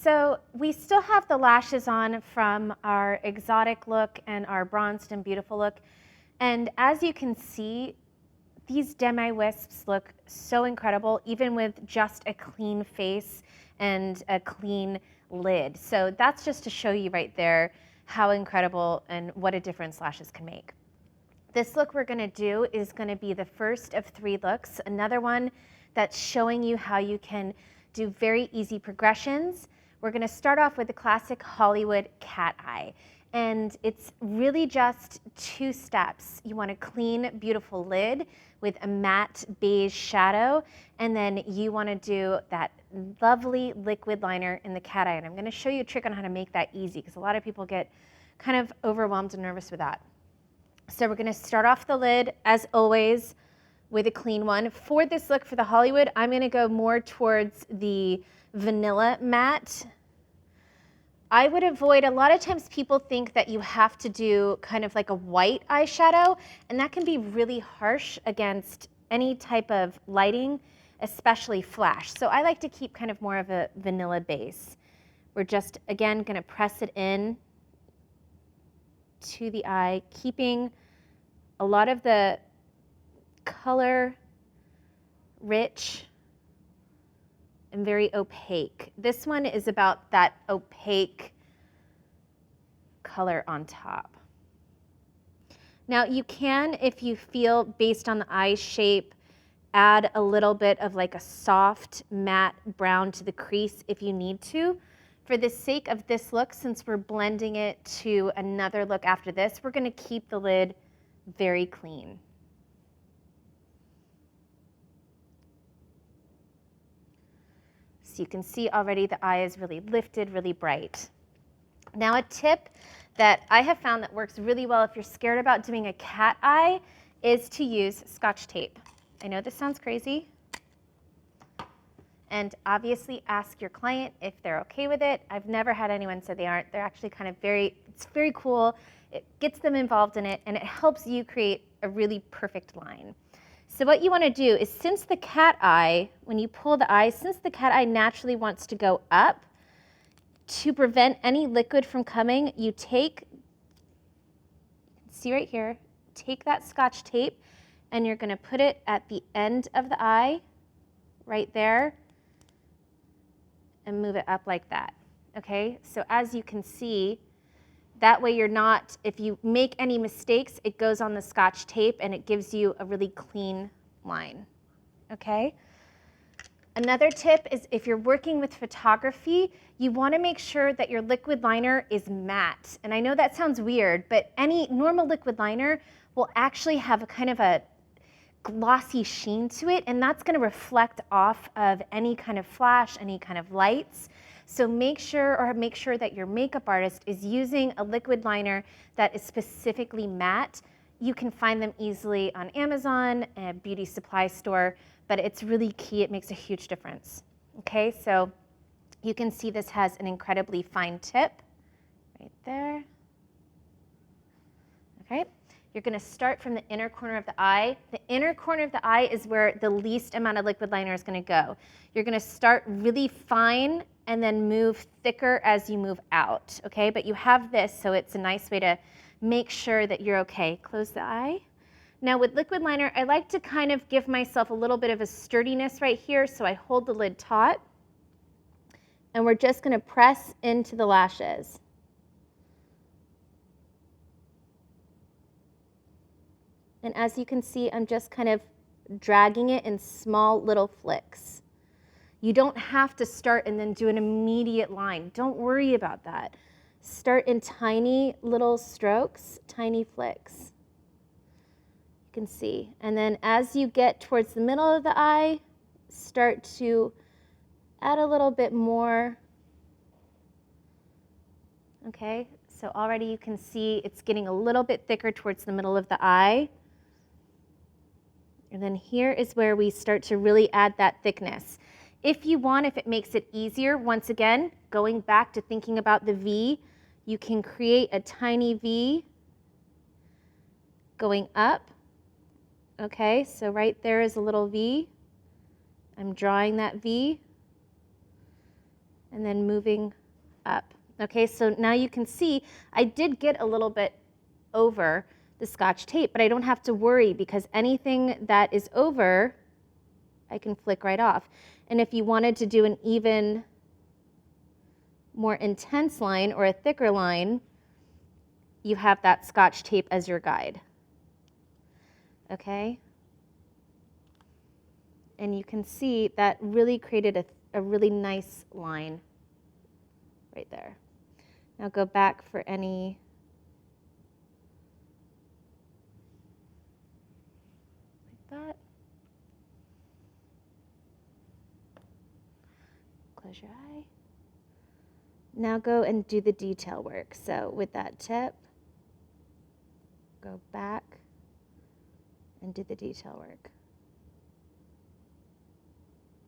So we still have the lashes on from our exotic look and our bronzed and beautiful look. And as you can see, these demi-wisps look so incredible, even with just a clean face and a clean lid. So that's just to show you right there how incredible and what a difference lashes can make. This look we're gonna do is gonna be the first of 3 looks, another one that's showing you how you can do very easy progressions. We're gonna start off with the classic Hollywood cat eye. And it's really just 2 steps. You want a clean, beautiful lid with a matte beige shadow, and then you wanna do that lovely liquid liner in the cat eye. And I'm gonna show you a trick on how to make that easy, because a lot of people get kind of overwhelmed and nervous with that. So we're gonna start off the lid, as always, with a clean one. For this look for the Hollywood, I'm gonna go more towards the vanilla matte. I would avoid, a lot of times people think that you have to do kind of like a white eyeshadow, and that can be really harsh against any type of lighting, especially flash. So I like to keep kind of more of a vanilla base. We're just, again, gonna press it in to the eye, keeping a lot of the color rich and very opaque. This one is about that opaque color on top. Now you can, if you feel based on the eye shape, add a little bit of like a soft matte brown to the crease if you need to. For the sake of this look, since we're blending it to another look after this, we're gonna keep the lid very clean. So you can see already the eye is really lifted, really bright. Now a tip that I have found that works really well if you're scared about doing a cat eye is to use Scotch tape. I know this sounds crazy. And obviously ask your client if they're okay with it. I've never had anyone say they aren't. They're actually kind of it's very cool. It gets them involved in it, and it helps you create a really perfect line. So what you want to do is, since the cat eye, when you pull the eye, since the cat eye naturally wants to go up, to prevent any liquid from coming, you take, see right here, take that Scotch tape, and you're going to put it at the end of the eye, right there, and move it up like that. Okay, so as you can see, that way you're not, if you make any mistakes, it goes on the Scotch tape and it gives you a really clean line. Okay? Another tip is, if you're working with photography, you want to make sure that your liquid liner is matte. And I know that sounds weird, but any normal liquid liner will actually have a kind of a glossy sheen to it, and that's going to reflect off of any kind of flash, any kind of lights. So make sure that your makeup artist is using a liquid liner that is specifically matte. You can find them easily on Amazon, a beauty supply store, but it's really key. It makes a huge difference. Okay, so you can see this has an incredibly fine tip right there. Okay. You're going to start from the inner corner of the eye. The inner corner of the eye is where the least amount of liquid liner is going to go. You're going to start really fine and then move thicker as you move out, okay? But you have this, so it's a nice way to make sure that you're okay. Close the eye. Now with liquid liner, I like to kind of give myself a little bit of a sturdiness right here, so I hold the lid taut. And we're just going to press into the lashes. And as you can see, I'm just kind of dragging it in small little flicks. You don't have to start and then do an immediate line. Don't worry about that. Start in tiny little strokes, tiny flicks. You can see. And then as you get towards the middle of the eye, start to add a little bit more. Okay, so already you can see it's getting a little bit thicker towards the middle of the eye. And then here is where we start to really add that thickness. If you want, if it makes it easier, once again, going back to thinking about the V, you can create a tiny V going up. Okay, so right there is a little V. I'm drawing that V. and then moving up. Okay, so now you can see I did get a little bit over the Scotch tape, but I don't have to worry because anything that is over, I can flick right off. And if you wanted to do an even more intense line or a thicker line, you have that Scotch tape as your guide. Okay? And you can see that really created a really nice line right there. Now go back for any like that. Close your eye. Now go and do the detail work. So with that tip, go back and do the detail work.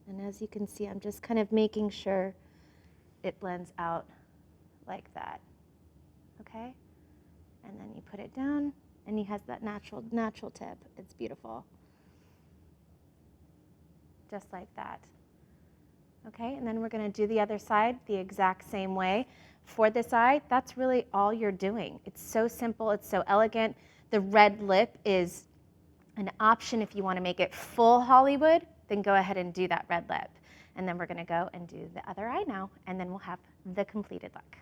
And as you can see, I'm just kind of making sure it blends out like that. Okay? And then you put it down and he has that natural tip. It's beautiful. Just like that. Okay, and then we're going to do the other side the exact same way. For this eye, that's really all you're doing. It's so simple, it's so elegant. The red lip is an option if you want to make it full Hollywood, then go ahead and do that red lip. And then we're going to go and do the other eye now, and then we'll have the completed look.